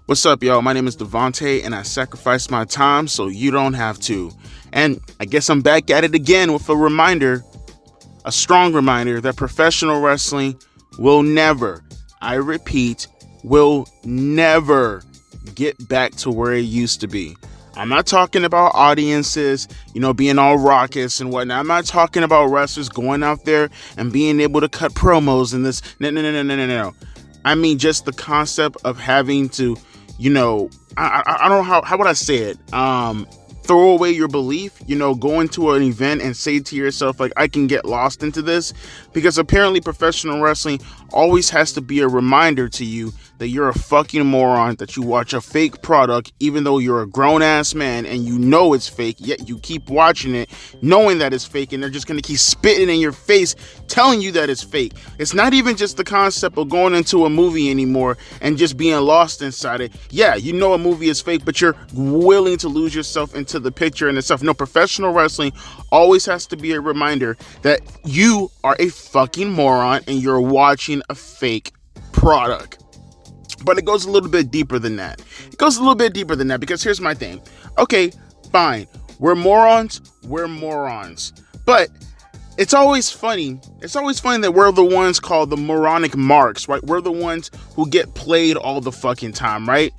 What's up, y'all? My name is Devontae, and I sacrificed my time so you don't have to. And I guess I'm back at it again with a reminder, a strong reminder that professional wrestling will never, I repeat, will never get back to where it used to be. I'm not talking about audiences, being all raucous and whatnot. I'm not talking about wrestlers going out there and being able to cut promos and this. No. I mean, just the concept of having to, I don't know how would I say it? Throw away your belief, go into an event and say to yourself, like, I can get lost into this, because apparently professional wrestling always has to be a reminder to you that you're a fucking moron, that you watch a fake product, even though you're a grown ass man and you know it's fake, yet you keep watching it knowing that it's fake, and they're just going to keep spitting in your face telling you that it's fake. It's not even just the concept of going into a movie anymore and just being lost inside it. Yeah, you know a movie is fake, but you're willing to lose yourself into the picture and itself. No, professional wrestling always has to be a reminder that you are a fucking moron and you're watching a fake product. But it goes a little bit deeper than that. Because here's my thing. Okay, fine. We're morons. But it's always funny. That we're the ones called the moronic marks, right? We're the ones who get played all the fucking time, right?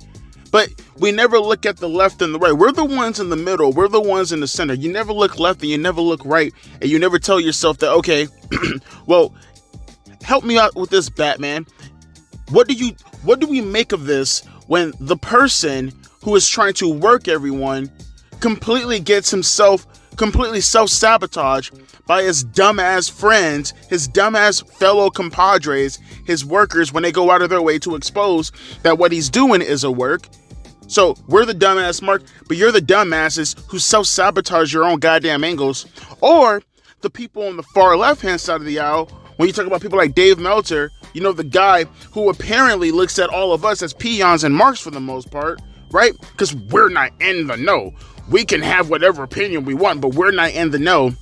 But we never look at the left and the right. We're the ones in the middle. We're the ones in the center. You never look left and you never look right. And you never tell yourself that, okay, well, help me out with this, Batman. What do we make of this when the person who is trying to work everyone completely gets himself completely self-sabotage by his dumbass friends, his dumbass fellow compadres, his workers, when they go out of their way to expose that what he's doing is a work? So we're the dumbass mark, but you're the dumbasses who self-sabotage your own goddamn angles. Or the people on the far left-hand side of the aisle, when you talk about people like Dave Meltzer, the guy who apparently looks at all of us as peons and marks for the most part, right? Because we're not in the know. We can have whatever opinion we want, but we're not in the know.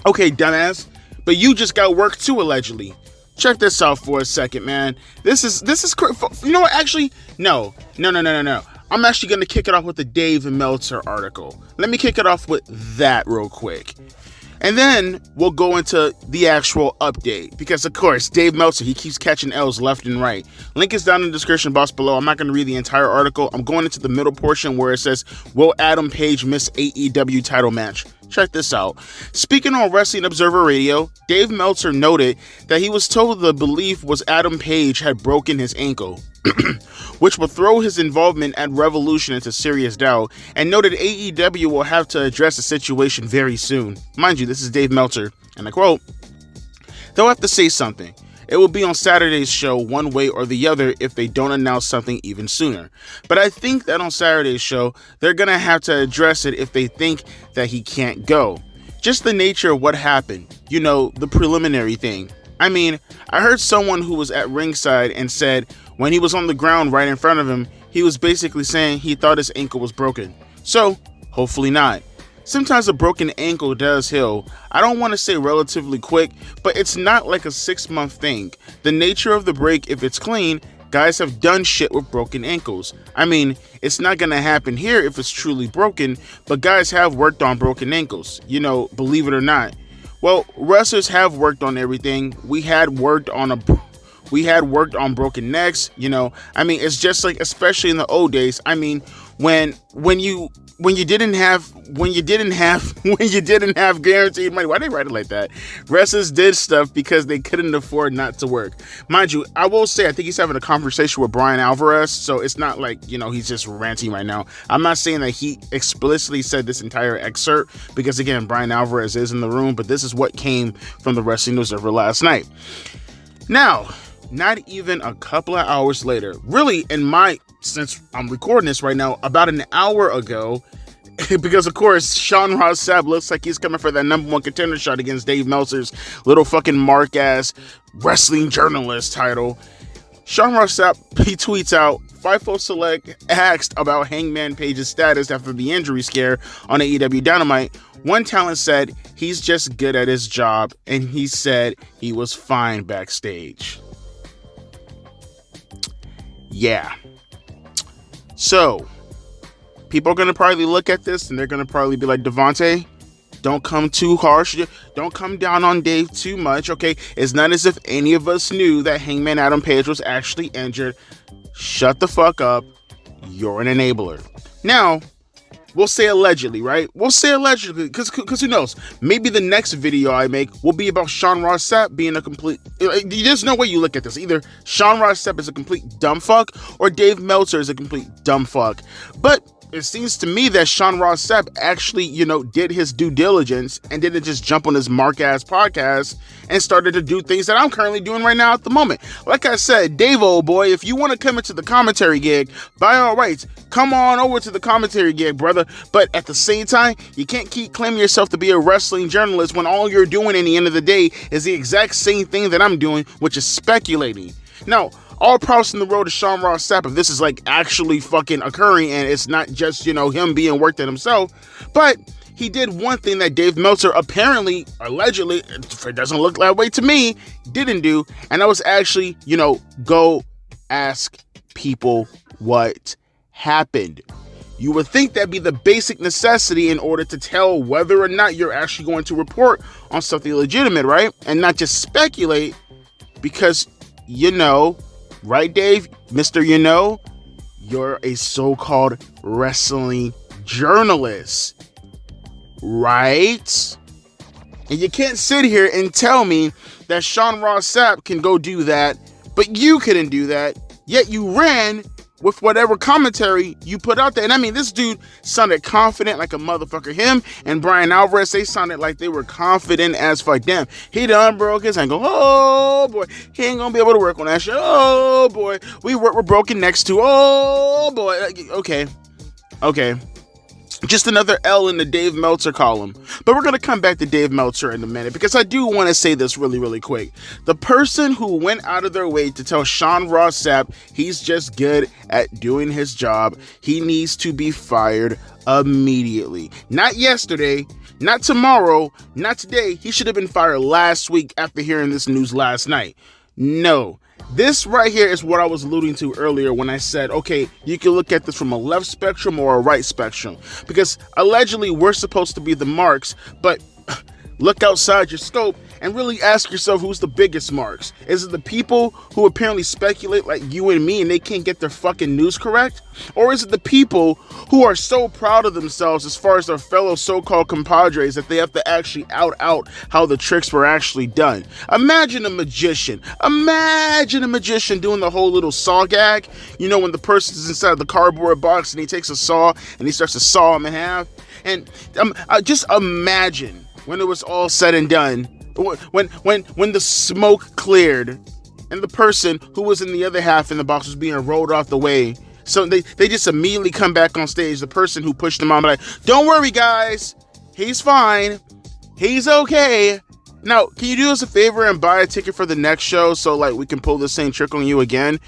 Okay, dumbass, but you just got work too, allegedly. Check this out for a second, man. This is you know what? Actually, no. I'm actually going to kick it off with the Dave Meltzer article. Let me kick it off with that real quick. And then we'll go into the actual update. Because, of course, Dave Meltzer, he keeps catching L's left and right. Link is down in the description box below. I'm not going to read the entire article. I'm going into the middle portion where it says, will Adam Page miss AEW title match? Check this out. Speaking on Wrestling Observer Radio, Dave Meltzer noted that he was told the belief was Adam Page had broken his ankle, which will throw his involvement at Revolution into serious doubt, and noted AEW will have to address the situation very soon. Mind you, this is Dave Meltzer, and I quote, "They'll have to say something. It will be on Saturday's show one way or the other if they don't announce something even sooner. But I think that on Saturday's show, they're going to have to address it if they think that he can't go. Just the nature of what happened, the preliminary thing. I mean, I heard someone who was at ringside and said when he was on the ground right in front of him, he was basically saying he thought his ankle was broken. So, hopefully not. Sometimes a broken ankle does heal. I don't want to say relatively quick, but it's not like a 6-month thing. The nature of the break, if it's clean, guys have done shit with broken ankles. I mean, it's not going to happen here if it's truly broken, but guys have worked on broken ankles, believe it or not. Well, wrestlers have worked on everything. We had worked on broken necks, I mean, it's just like, especially in the old days, I mean, when you didn't have guaranteed money. Why they write it like that? Wrestlers did stuff because they couldn't afford not to work. Mind you, I will say I think he's having a conversation with Brian Alvarez, so it's not like, he's just ranting right now. I'm not saying that he explicitly said this entire excerpt, because again, Brian Alvarez is in the room, but this is what came from the Wrestling News Server last night. Now, not even a couple of hours later, really, since I'm recording this right now, about an hour ago, because of course Sean Ross Sapp looks like he's coming for that number one contender shot against Dave Meltzer's little fucking mark ass wrestling journalist title. Sean Ross Sapp, he tweets out, FIFO Select asked about Hangman Page's status after the injury scare on AEW Dynamite. One talent said he's just good at his job, and he said he was fine backstage. Yeah. So, people are going to probably look at this and they're going to probably be like, Devontae, don't come too harsh. Don't come down on Dave too much, okay? It's not as if any of us knew that Hangman Adam Page was actually injured. Shut the fuck up. You're an enabler. Now, we'll say allegedly, right? We'll say allegedly, because who knows? Maybe the next video I make will be about Sean Ross Sapp being a complete... There's no way you look at this. Either Sean Ross Sapp is a complete dumb fuck, or Dave Meltzer is a complete dumb fuck. But it seems to me that Sean Ross Sapp actually, did his due diligence and didn't just jump on his mark-ass podcast and started to do things that I'm currently doing right now at the moment. Like I said, Dave, old boy, if you want to come into the commentary gig, by all rights, come on over to the commentary gig, brother. But at the same time, you can't keep claiming yourself to be a wrestling journalist when all you're doing in the end of the day is the exact same thing that I'm doing, which is speculating. Now, all props in the road to Sean Ross Sapp if this is like actually fucking occurring and it's not just, him being worked at himself. But he did one thing that Dave Meltzer apparently, allegedly, it doesn't look that way to me, didn't do. And that was actually, go ask people what happened. You would think that'd be the basic necessity in order to tell whether or not you're actually going to report on something legitimate, right? And not just speculate because, right, Dave? Mr. You're a so-called wrestling journalist, right? And you can't sit here and tell me that Sean Ross Sapp can go do that, but you couldn't do that, yet you ran with whatever commentary you put out there. And I mean, this dude sounded confident like a motherfucker. Him and Brian Alvarez, they sounded like they were confident as fuck. Damn, he done broke his ankle. Oh boy, he ain't gonna be able to work on that shit. Oh boy, we're broken next to. Oh boy, okay. Just another L in the Dave Meltzer column. But we're going to come back to Dave Meltzer in a minute because I do want to say this really, really quick. The person who went out of their way to tell Sean Ross Sapp he's just good at doing his job, he needs to be fired immediately. Not yesterday, not tomorrow, not today. He should have been fired last week after hearing this news last night. No. This right here is what I was alluding to earlier when I said, okay, you can look at this from a left spectrum or a right spectrum. Because allegedly we're supposed to be the marks, but look outside your scope and really ask yourself who's the biggest marks. Is it the people who apparently speculate like you and me and they can't get their fucking news correct? Or is it the people who are so proud of themselves as far as their fellow so-called compadres that they have to actually out how the tricks were actually done? Imagine a magician doing the whole little saw gag. When the person's inside the cardboard box and he takes a saw and he starts to saw him in half. And just imagine when it was all said and done, when the smoke cleared and the person who was in the other half in the box was being rolled off the way. So they just immediately come back on stage. The person who pushed them on, like, don't worry guys, he's fine, he's okay. Now, can you do us a favor and buy a ticket for the next show so like we can pull the same trick on you again?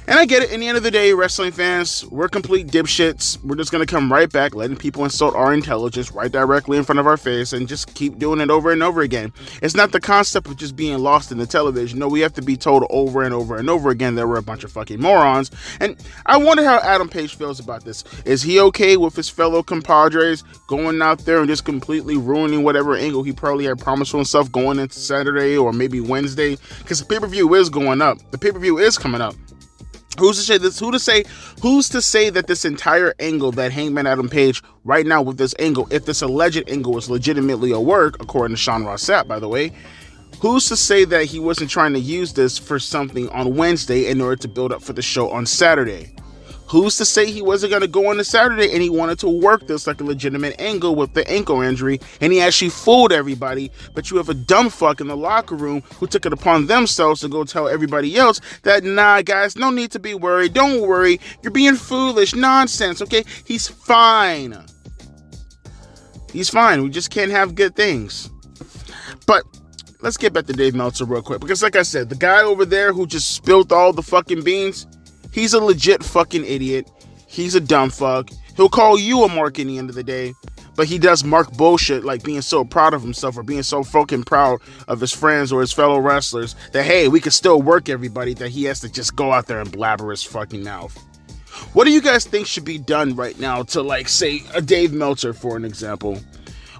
And I get it. In the end of the day, wrestling fans, we're complete dipshits. We're just going to come right back, letting people insult our intelligence right directly in front of our face and just keep doing it over and over again. It's not the concept of just being lost in the television. No, we have to be told over and over and over again that we're a bunch of fucking morons. And I wonder how Adam Page feels about this. Is he okay with his fellow compadres going out there and just completely ruining whatever angle he probably had promised for himself going into Saturday or maybe Wednesday? Because the pay-per-view is going up. The pay-per-view is coming up. Who's to say this? Who's to say that this entire angle that Hangman Adam Page right now with this angle, if this alleged angle is legitimately a work, according to Sean Ross Sapp, by the way, who's to say that he wasn't trying to use this for something on Wednesday in order to build up for the show on Saturday? Who's to say he wasn't going to go on the Saturday and he wanted to work this like a legitimate angle with the ankle injury, and he actually fooled everybody, but you have a dumb fuck in the locker room who took it upon themselves to go tell everybody else that, nah, guys, no need to be worried. Don't worry. You're being foolish. Nonsense, okay? He's fine. He's fine. We just can't have good things. But let's get back to Dave Meltzer real quick, because like I said, the guy over there who just spilled all the fucking beans, he's a legit fucking idiot. He's a dumb fuck. He'll call you a mark in the end of the day, but he does mark bullshit like being so proud of himself or being so fucking proud of his friends or his fellow wrestlers that, hey, we can still work everybody, that he has to just go out there and blabber his fucking mouth. What do you guys think should be done right now to, like, say, a Dave Meltzer, for an example?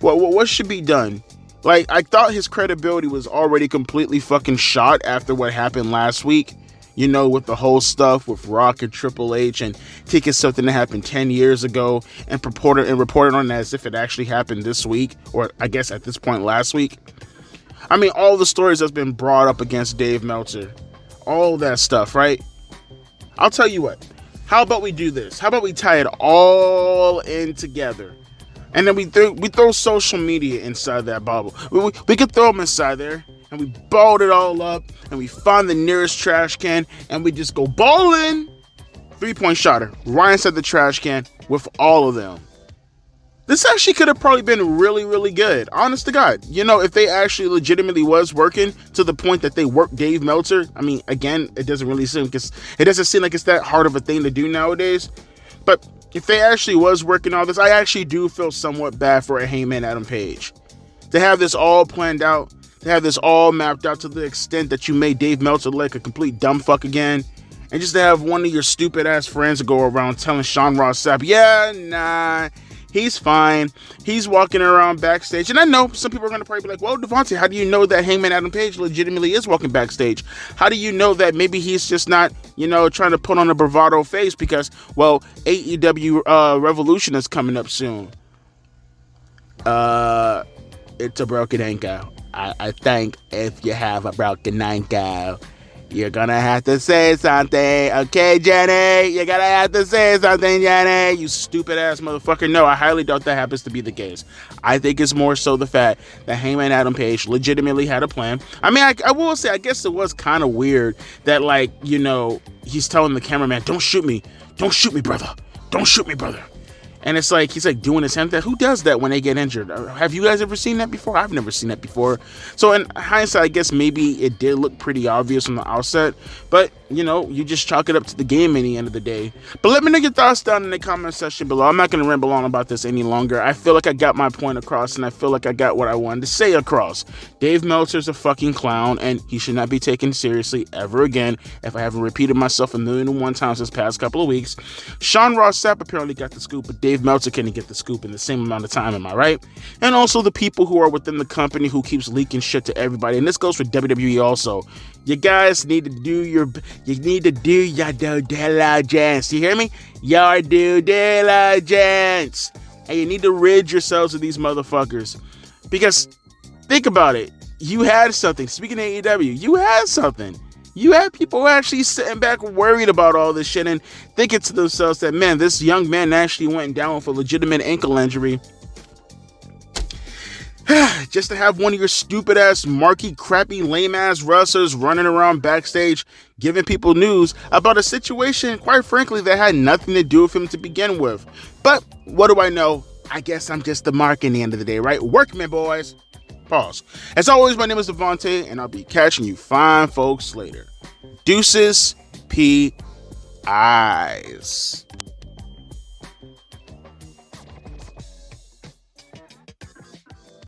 What should be done? Like, I thought his credibility was already completely fucking shot after what happened last week. You know, with the whole stuff with Rock and Triple H and taking something that happened 10 years ago and reported on as if it actually happened this week, or I guess at this point last week. I mean, all the stories that's been brought up against Dave Meltzer, all that stuff, right? I'll tell you what. How about we do this? How about we tie it all in together? And then we throw social media inside that bubble. We could throw them inside there, and we balled it all up, and we find the nearest trash can, and we just go bowling. 3-point shotter right inside the trash can with all of them. This actually could have probably been really, really good. Honest to God. You know, if they actually legitimately was working to the point that they worked Dave Meltzer. I mean, again, it doesn't seem like it's that hard of a thing to do nowadays. But if they actually was working all this, I actually do feel somewhat bad for a Hangman Adam Page. To have this all planned out, to have this all mapped out to the extent that you made Dave Meltzer like a complete dumb fuck again, and just to have one of your stupid ass friends go around telling Sean Ross Sapp, yeah, nah, he's fine. He's walking around backstage. And I know some people are going to probably be like, well, Devontae, how do you know that Hangman Adam Page legitimately is walking backstage? How do you know that maybe he's just not, trying to put on a bravado face because, well, AEW Revolution is coming up soon? It's a broken ankle. I think if you have a broken ankle, you're gonna have to say something, okay, Jenny? You're gonna have to say something, Jenny. You stupid ass motherfucker. No, I highly doubt that happens to be the case. I think it's more so the fact that Hangman Adam Page legitimately had a plan. I mean, I will say, I guess it was kind of weird that, like, he's telling the cameraman, don't shoot me. Don't shoot me, brother. Don't shoot me, brother. And it's like, he's like doing his hand. Who does that when they get injured? Have you guys ever seen that before? I've never seen that before. So in hindsight, I guess maybe it did look pretty obvious from the outset. But, you just chalk it up to the game at the end of the day. But let me know your thoughts down in the comment section below. I'm not going to ramble on about this any longer. I feel like I got my point across, and I feel like I got what I wanted to say across. Dave Meltzer's a fucking clown, and he should not be taken seriously ever again. If I haven't repeated myself 1,000,001 times this past couple of weeks. Sean Ross Sapp apparently got the scoop, but Dave Meltzer couldn't get the scoop in the same amount of time, am I right? And also the people who are within the company who keeps leaking shit to everybody, and this goes for WWE also. You guys need to do your due diligence. You hear me? Your due diligence. And you need to rid yourselves of these motherfuckers. Because think about it. You had something. Speaking of AEW, you had something. You had people actually sitting back worried about all this shit and thinking to themselves that, man, this young man actually went down with a legitimate ankle injury. Just to have one of your stupid ass, marky, crappy, lame ass wrestlers running around backstage giving people news about a situation, quite frankly, that had nothing to do with him to begin with. But what do I know? I guess I'm just the mark in the end of the day, right? Workmen, boys. Pause. As always, my name is Devontae, and I'll be catching you fine folks later. Deuces, P.I.s.